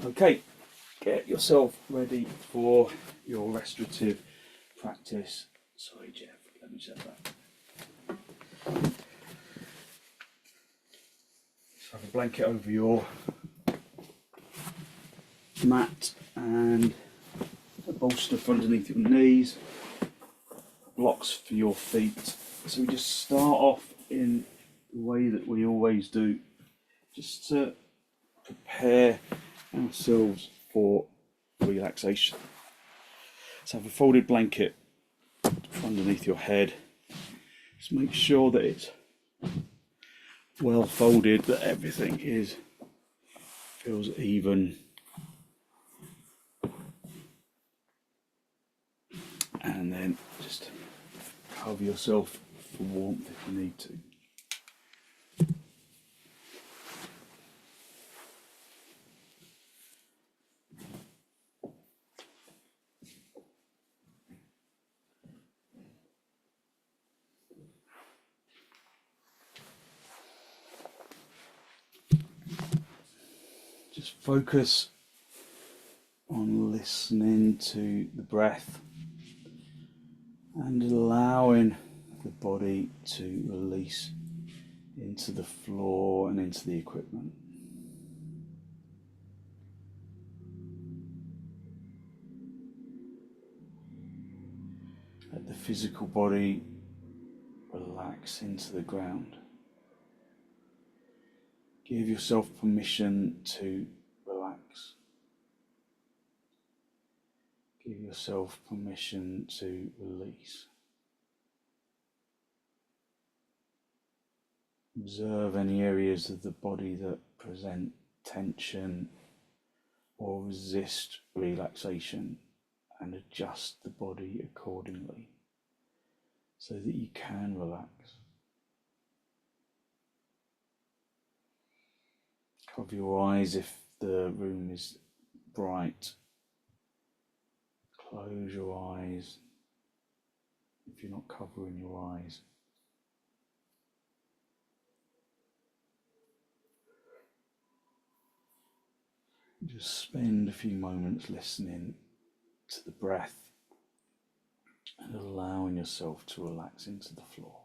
Okay, get yourself ready for your restorative practice. Sorry, Jeff, let me set that. So have a blanket over your mat and a bolster for underneath your knees, blocks for your feet. So we just start off in the way that we always do, just to prepare ourselves for relaxation. So have a folded blanket underneath your head. Just make sure that it's well folded, that everything feels even. And then just cover yourself for warmth if you need to. Just focus on listening to the breath and allowing the body to release into the floor and into the equipment. Let the physical body relax into the ground. Give yourself permission to relax. Give yourself permission to release. Observe any areas of the body that present tension or resist relaxation and adjust the body accordingly so that you can relax. Cover your eyes if the room is bright. Close your eyes if you're not covering your eyes. Just spend a few moments listening to the breath and allowing yourself to relax into the floor.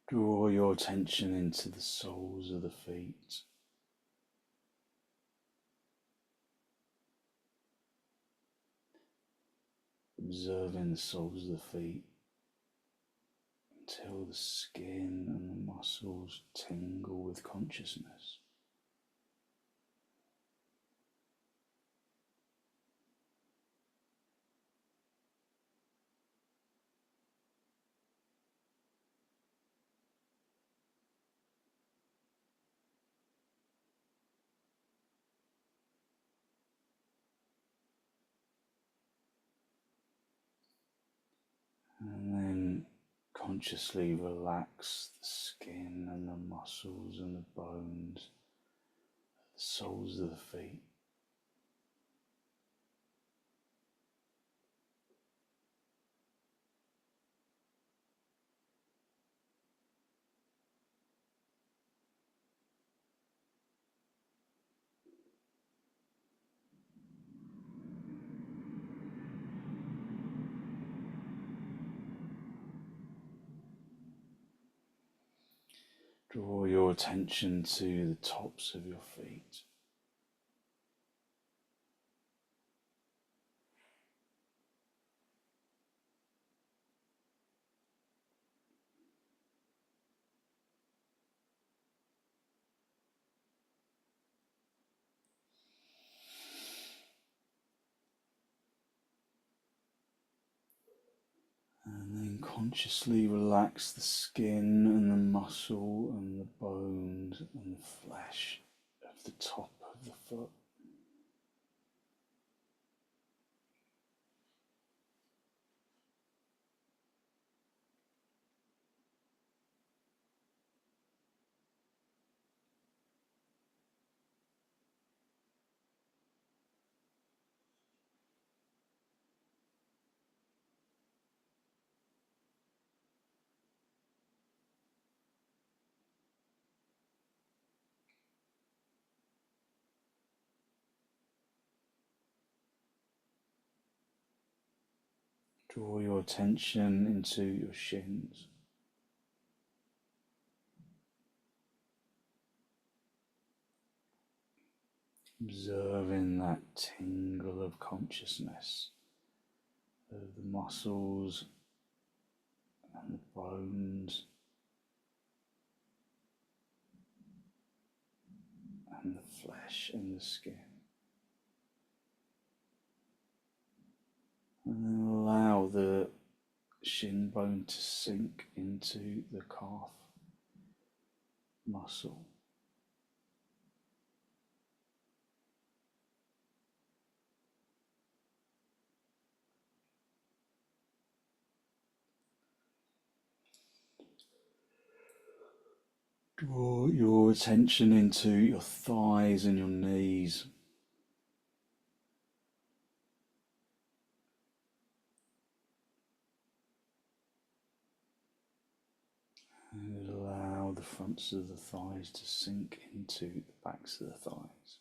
Draw your attention into the soles of the feet. observing the soles of the feet until the skin and the muscles tingle with consciousness. And then consciously relax the skin and the muscles and the bones, the soles of the feet. Draw your attention to the tops of your feet. And then consciously relax the skin and the muscle and the bones and the flesh of the top of the foot. Draw your attention into your shins. Observing that tingle of consciousness of the muscles and the bones and the flesh and the skin. And then allow the shin bone to sink into the calf muscle. Draw your attention into your thighs and your knees. And allow the fronts of the thighs to sink into the backs of the thighs.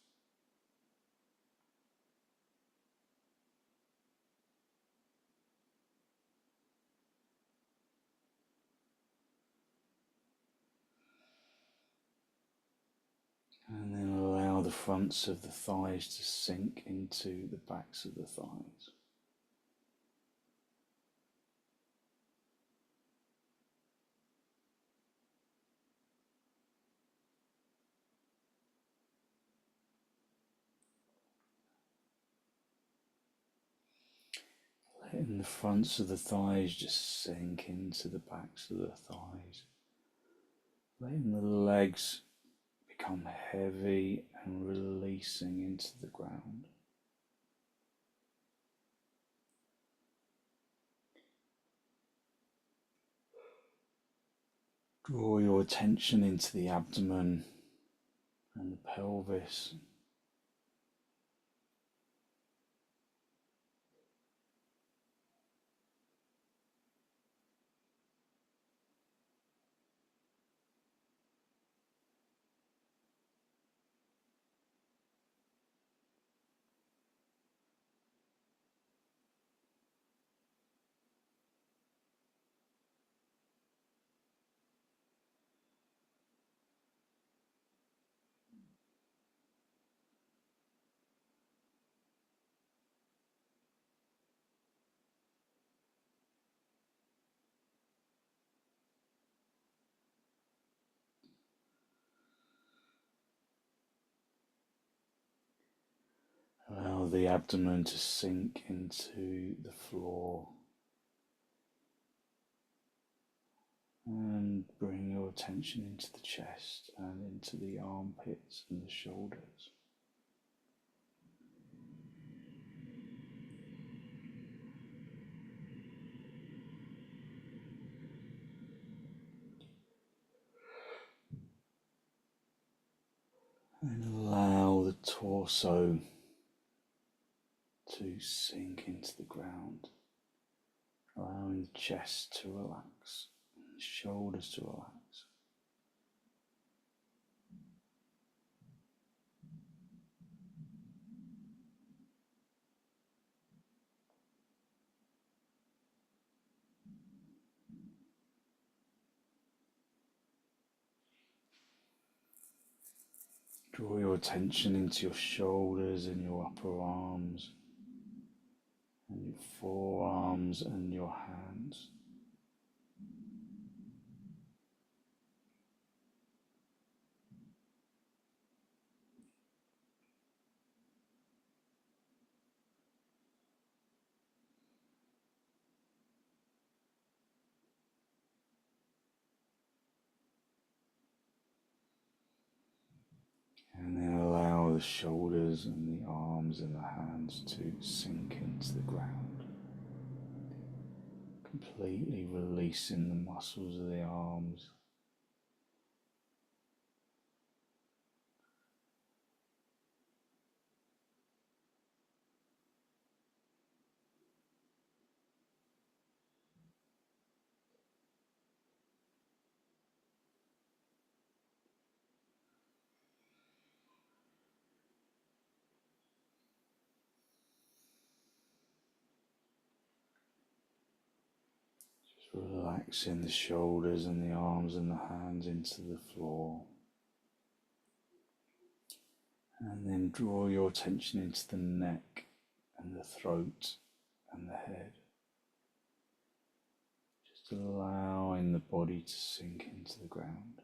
And then allow the fronts of the thighs to sink into the backs of the thighs. Letting the fronts of the thighs just sink into the backs of the thighs. Letting the legs become heavy and releasing into the ground. Draw your attention into the abdomen and the pelvis. allow the abdomen to sink into the floor and bring your attention into the chest and into the armpits and the shoulders. And allow the torso to sink into the ground, allowing the chest to relax, the shoulders to relax. Draw your attention into your shoulders and your upper arms and your forearms and your hands. And then allow the shoulders and the arms and the hands to sink into the ground, completely releasing the muscles of the arms. Just relaxing the shoulders and the arms and the hands into the floor. And then draw your attention into the neck and the throat and the head. Just allowing the body to sink into the ground.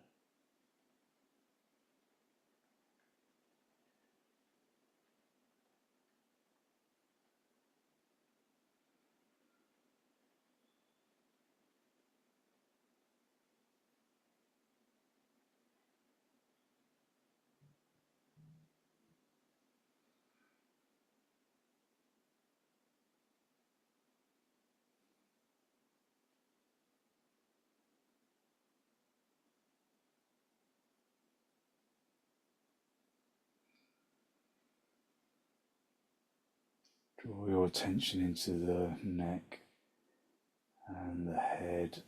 Draw your attention into the neck and the head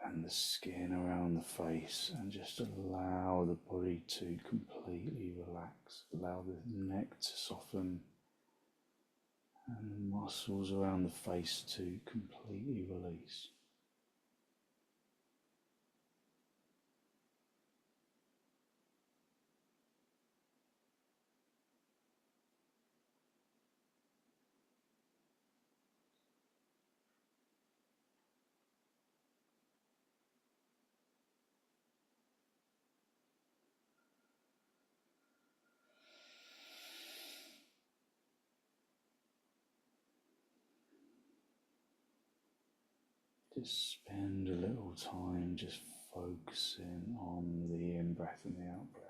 and the skin around the face, and just allow the body to completely relax. Allow the neck to soften and the muscles around the face to completely release. Just spend a little time just focusing on the in-breath and the out-breath.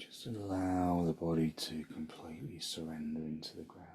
Just allow the body to completely surrender into the ground.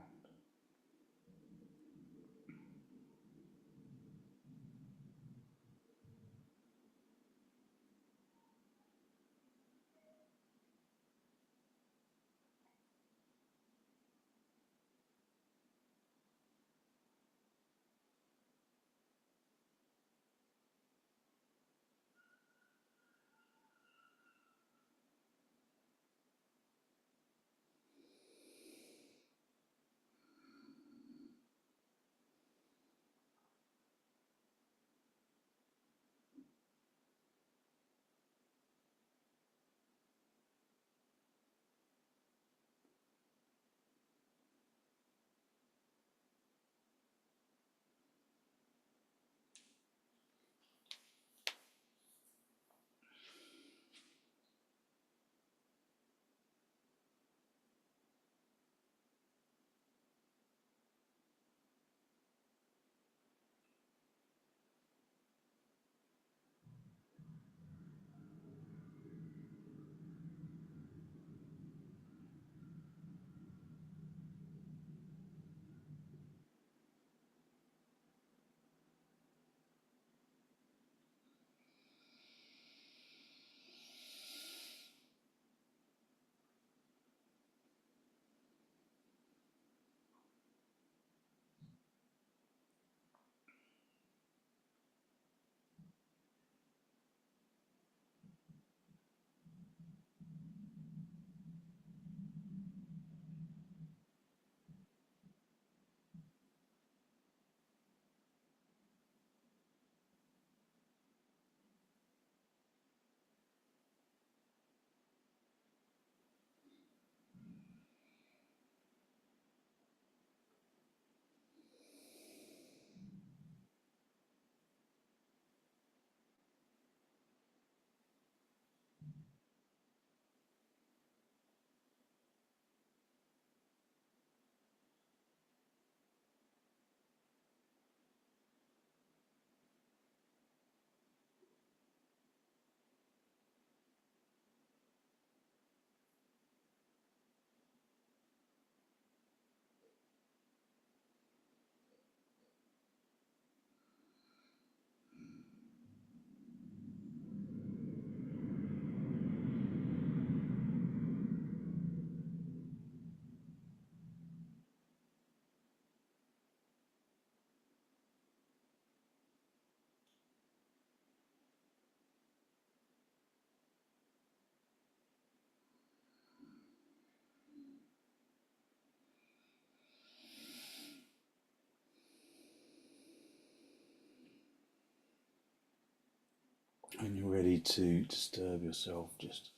When you're ready to disturb yourself, just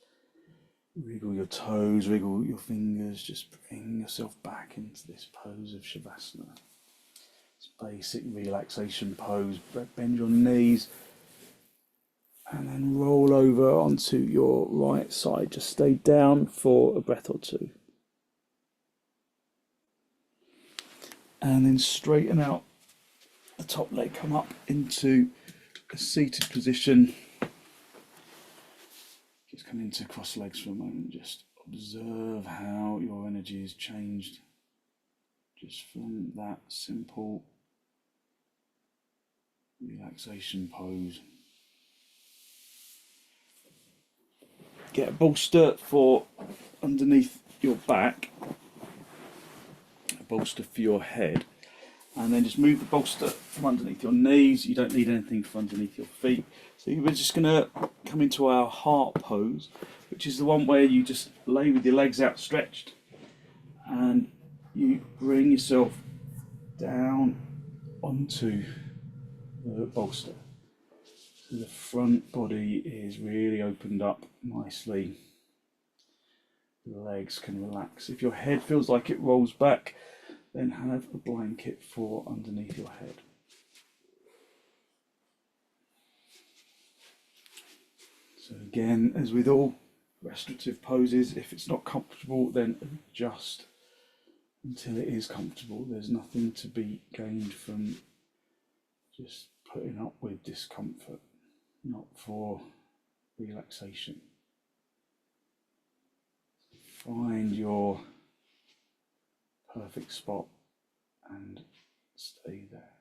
wriggle your toes, wriggle your fingers, just bring yourself back into this pose of Shavasana. It's basic relaxation pose. Bend your knees and then roll over onto your right side. Just stay down for a breath or two. And then straighten out the top leg, come up into a seated position. Just come into cross legs for a moment. Just observe how your energy has changed just from that simple relaxation pose. Get a bolster for underneath your back, a bolster for your head, and then just move the bolster from underneath your knees. You don't need anything from underneath your feet. So we're just going to come into our heart pose, which is the one where you just lay with your legs outstretched and you bring yourself down onto the bolster. So the front body is really opened up nicely. The legs can relax. If your head feels like it rolls back, then have a blanket for underneath your head. So again, as with all restorative poses, if it's not comfortable, then adjust until it is comfortable. There's nothing to be gained from just putting up with discomfort, not for relaxation. find your perfect spot and stay there.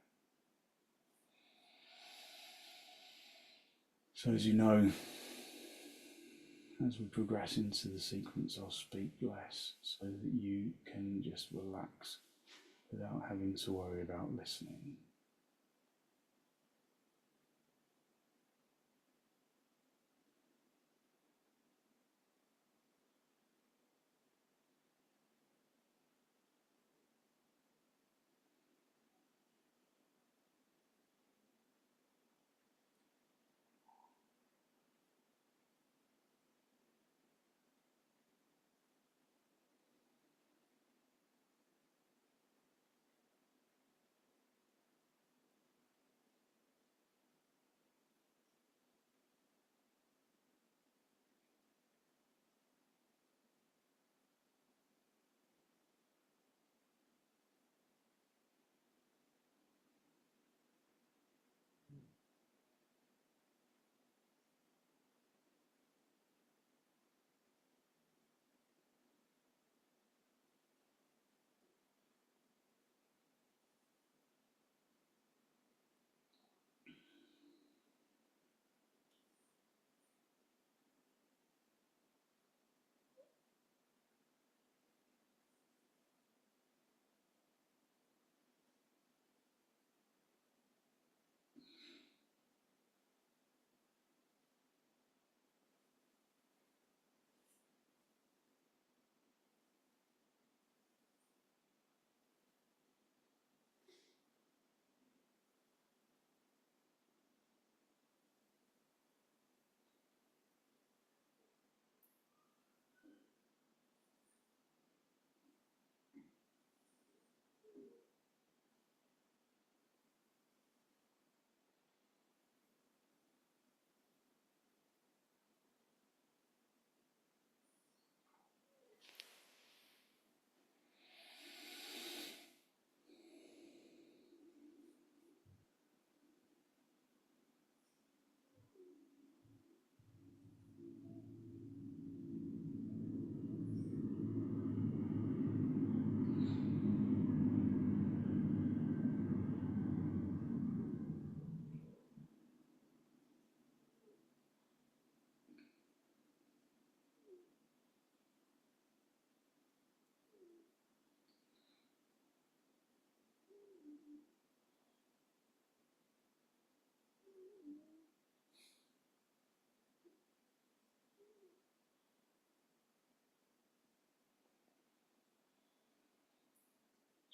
So as you know, as we progress into the sequence, I'll speak less so that you can just relax without having to worry about listening.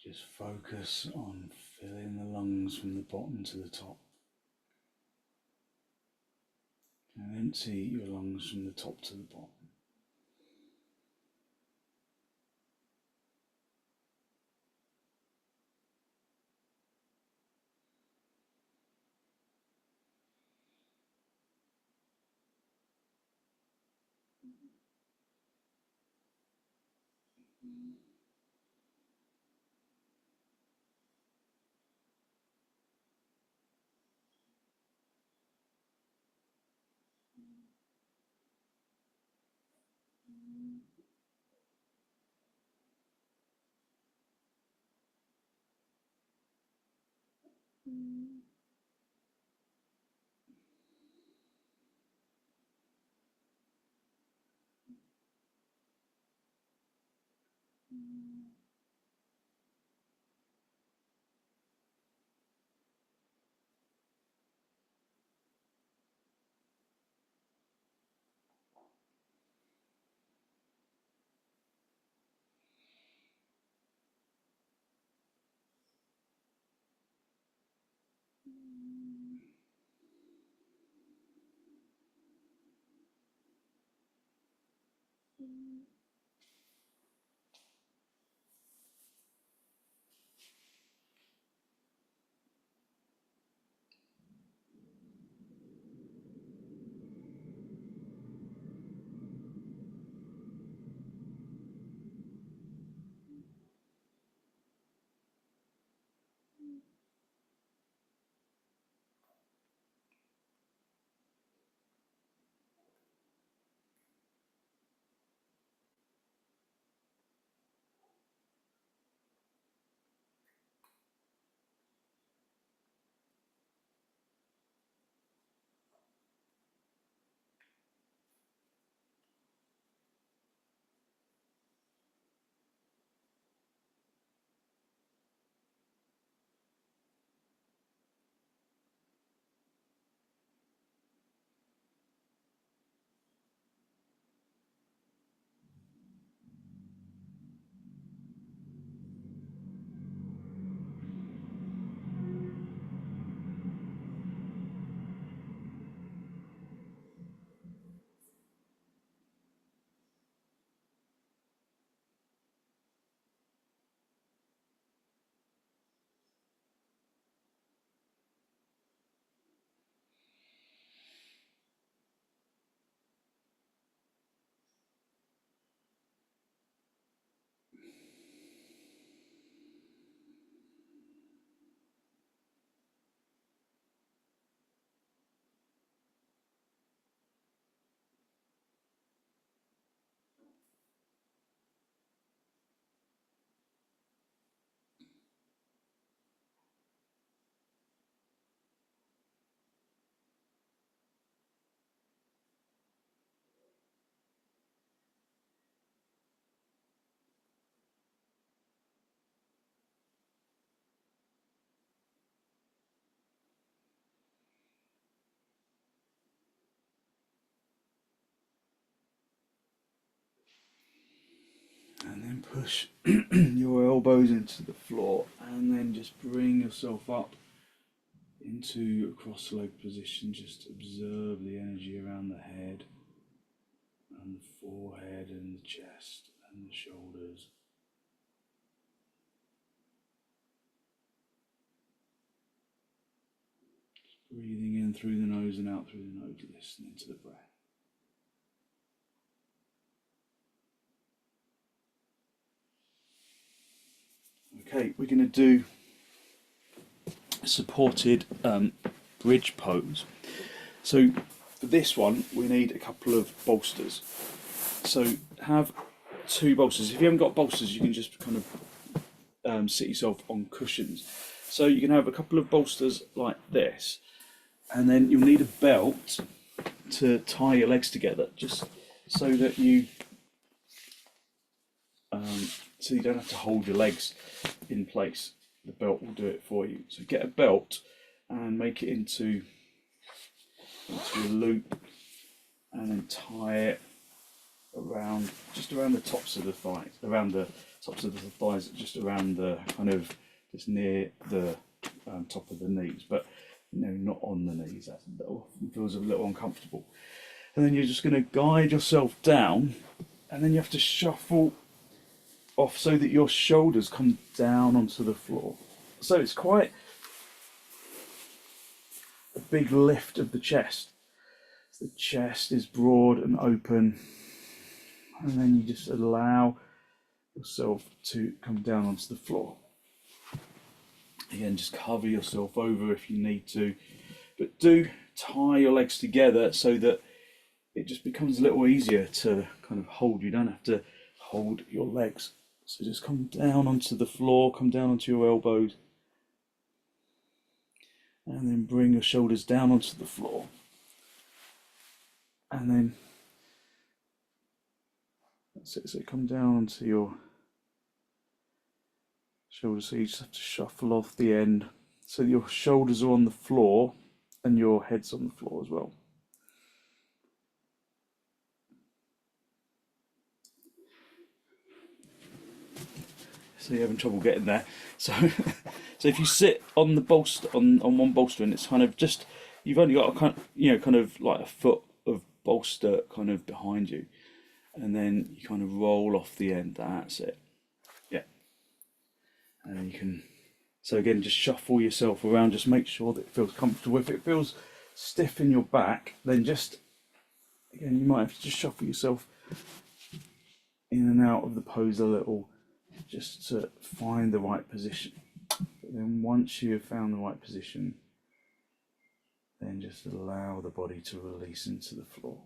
Just focus on filling the lungs from the bottom to the top. And empty your lungs from the top to the bottom. push your elbows into the floor, and then just bring yourself up into a cross-legged position. Just observe the energy around the head and the forehead and the chest and the shoulders. Just breathing in through the nose and out through the nose, listening to the breath. Okay, we're going to do a supported bridge pose. So for this one, we need a couple of bolsters. So have 2 bolsters. If you haven't got bolsters, you can just kind of sit yourself on cushions. So you can have a couple of bolsters like this, and then you'll need a belt to tie your legs together, just so that you don't have to hold your legs in place. The belt will do it for you. So get a belt and make it into a loop, and then tie it around, just around the tops of the thighs, around the tops of the thighs, just around the kind of, just near the top of the knees, but not on the knees. That often feels a little uncomfortable. And then you're just going to guide yourself down, and then you have to shuffle off so that your shoulders come down onto the floor. So it's quite a big lift of the chest. The chest is broad and open, and then you just allow yourself to come down onto the floor. Again, just cover yourself over if you need to, but do tie your legs together so that it just becomes a little easier to kind of hold. You don't have to hold your legs. So just come down onto the floor, come down onto your elbows, and then bring your shoulders down onto the floor. And then that's it. So come down onto your shoulders. So you just have to shuffle off the end so that your shoulders are on the floor and your head's on the floor as well. So you're having trouble getting there. So so if you sit on the bolster, on one bolster, and it's kind of just, you've only got a kind of like a foot of bolster kind of behind you, and then you kind of roll off the end. That's it. Yeah. And you can, so again, just shuffle yourself around, just make sure that it feels comfortable. If it feels stiff in your back, then just, again, you might have to just shuffle yourself in and out of the pose a little, just to find the right position. But then once you have found the right position, then just allow the body to release into the floor.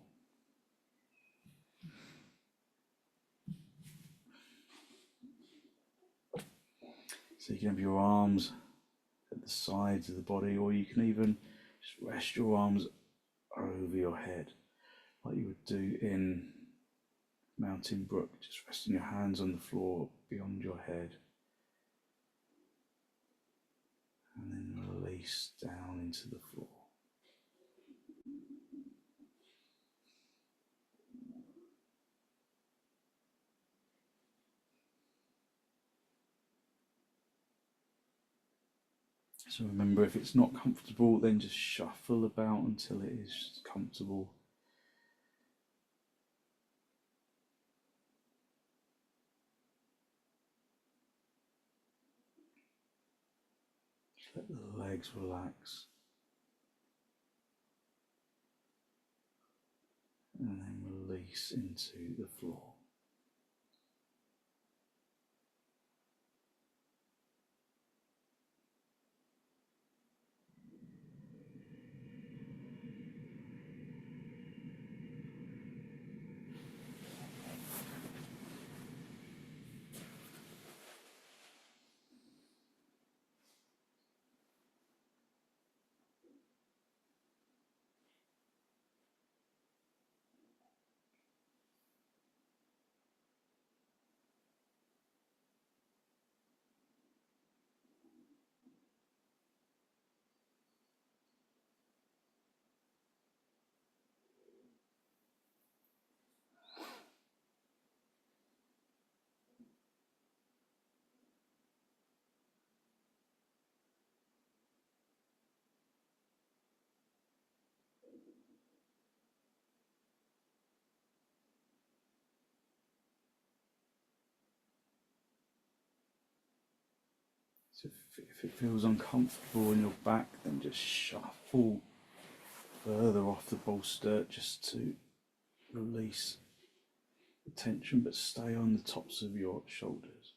So you can have your arms at the sides of the body, or you can even just rest your arms over your head, like you would do in Mountain Brook, just resting your hands on the floor beyond your head, and then release down into the floor. So remember, if it's not comfortable, then just shuffle about until it is comfortable. Just let the legs relax, and then release into the floor. So if it feels uncomfortable in your back, then just shuffle further off the bolster just to release the tension, but stay on the tops of your shoulders.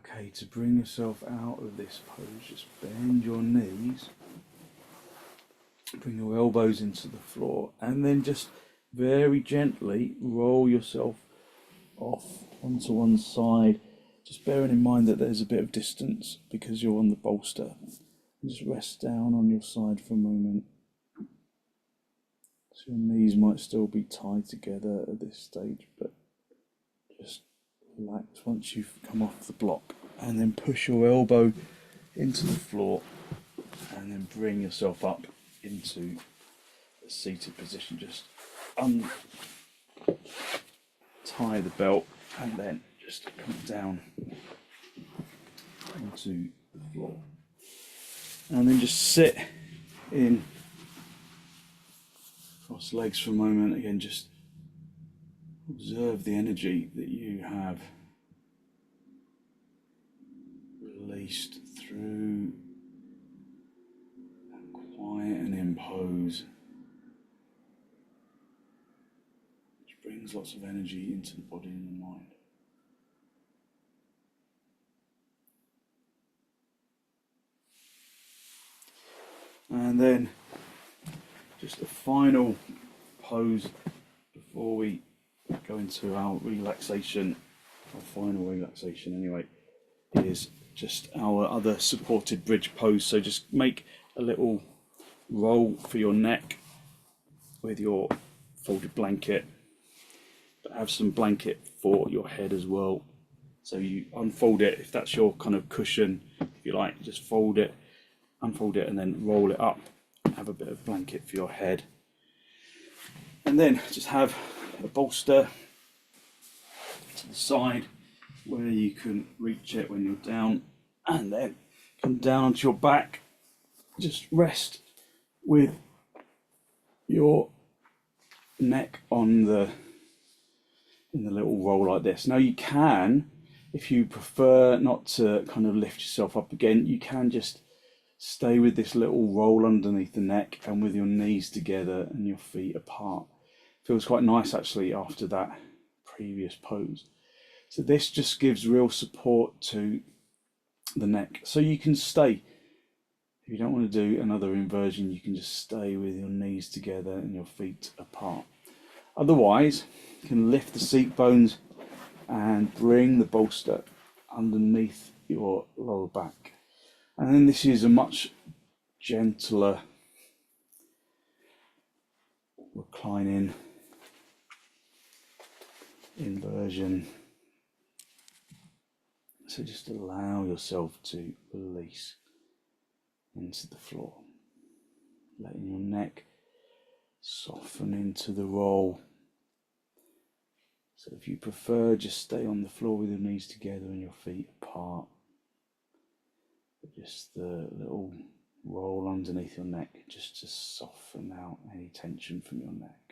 Okay, to bring yourself out of this pose, just bend your knees, bring your elbows into the floor, and then just very gently roll yourself off onto one side, just bearing in mind that there's a bit of distance because you're on the bolster. And just rest down on your side for a moment. So your knees might still be tied together at this stage, but just relax once you've come off the block, and then push your elbow into the floor and then bring yourself up into a seated position. Just untie the belt and then just come down onto the floor, and then just sit in cross legs for a moment. Again, just observe the energy that you have released through quiet and in pose, which brings lots of energy into the body and the mind. And then just a final pose before we go into our relaxation, our final relaxation anyway, is just our other supported bridge pose. So just make a little roll for your neck with your folded blanket, but have some blanket for your head as well. So you unfold it, if that's your kind of cushion, if you like, just fold it, unfold it, and then roll it up. Have a bit of blanket for your head. And then just have a bolster to the side where you can reach it when you're down, and then come down onto your back. Just rest with your neck on the in the little roll like this. Now you can, if you prefer not to kind of lift yourself up again, you can just stay with this little roll underneath the neck and with your knees together and your feet apart. Feels quite nice actually after that previous pose. So this just gives real support to the neck. So you can stay. If you don't want to do another inversion, you can just stay with your knees together and your feet apart. Otherwise, you can lift the seat bones and bring the bolster underneath your lower back. And then this is a much gentler reclining inversion. So just allow yourself to release into the floor, letting your neck soften into the roll. So if you prefer, just stay on the floor with your knees together and your feet apart. But just the little roll underneath your neck, just to soften out any tension from your neck.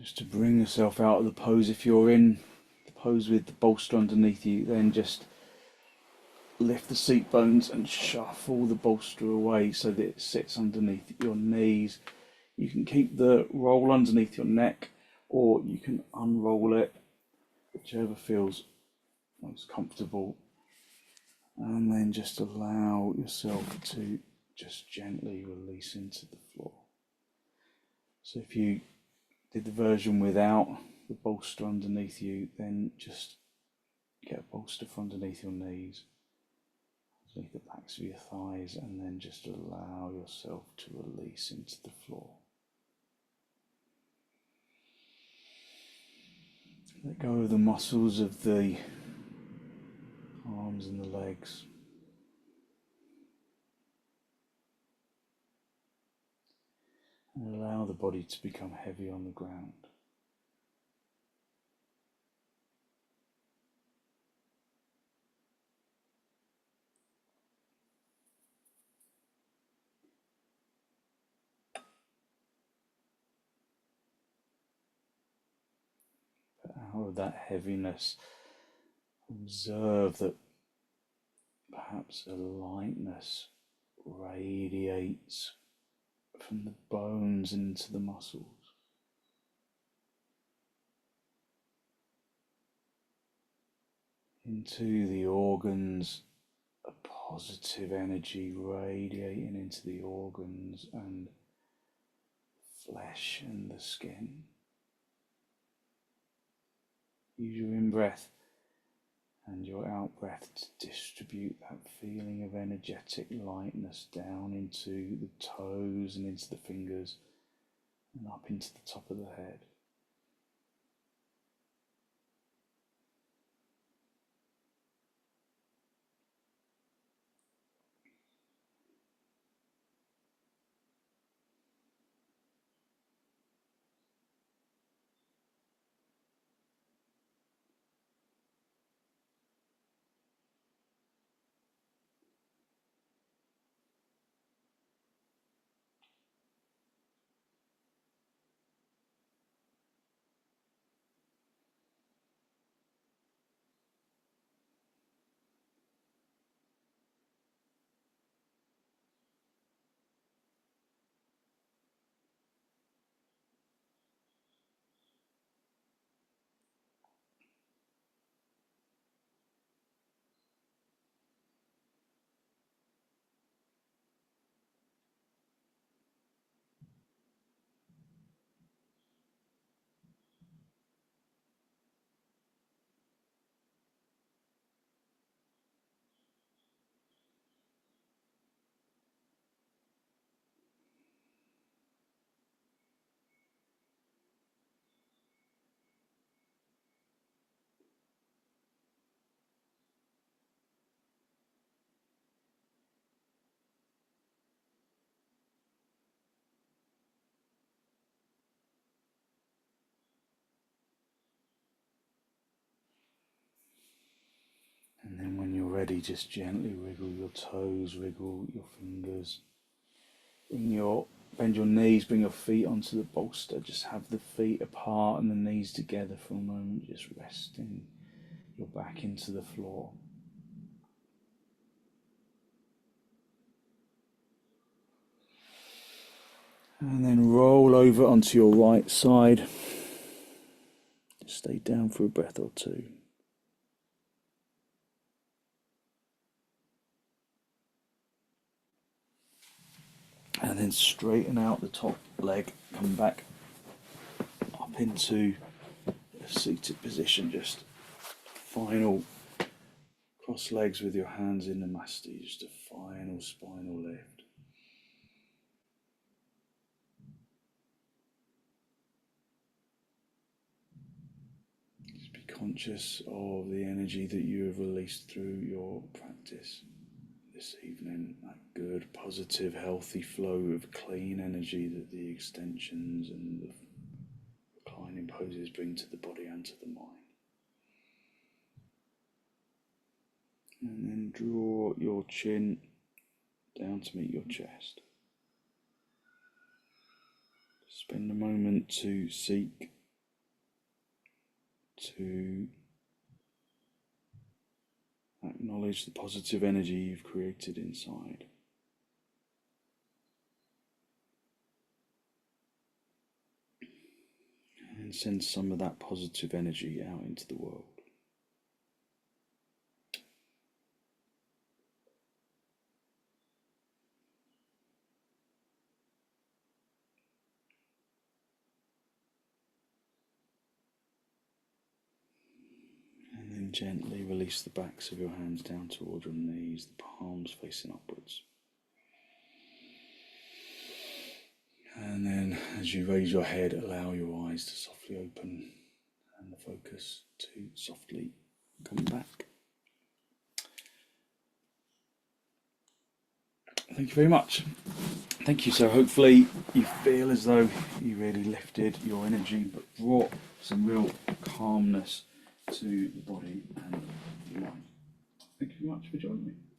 Just to bring yourself out of the pose. If you're in the pose with the bolster underneath you, then just lift the seat bones and shuffle the bolster away so that it sits underneath your knees. You can keep the roll underneath your neck, or you can unroll it, whichever feels most comfortable. And then just allow yourself to just gently release into the floor. So if you did the version without the bolster underneath you, then just get a bolster for underneath your knees, underneath the backs of your thighs, and then just allow yourself to release into the floor. Let go of the muscles of the arms and the legs. And allow the body to become heavy on the ground. But out of that heaviness, observe that perhaps a lightness radiates from the bones into the muscles. Into the organs, a positive energy radiating into the organs and flesh and the skin. Use your in-breath and your out-breath to distribute that feeling of energetic lightness down into the toes and into the fingers and up into the top of the head. And then when you're ready, just gently wriggle your toes, wriggle your fingers. Bend your knees, bring your feet onto the bolster. Just have the feet apart and the knees together for a moment, just resting your back into the floor. And then roll over onto your right side. Stay down for a breath or two. And then straighten out the top leg, come back up into a seated position, just final cross legs with your hands in the masti, just a final spinal lift. Just be conscious of the energy that you have released through your practice this evening, that good, positive, healthy flow of clean energy that the extensions and the reclining poses bring to the body and to the mind. And then draw your chin down to meet your chest. Spend a moment to seek to acknowledge the positive energy you've created inside. And send some of that positive energy out into the world. And then gently release the backs of your hands down toward your knees, the palms facing upwards. And then as you raise your head, allow your eyes to softly open and the focus to softly come back. Thank you very much. Thank you. So hopefully you feel as though you really lifted your energy but brought some real calmness to the body and the mind. Thank you very much for joining me.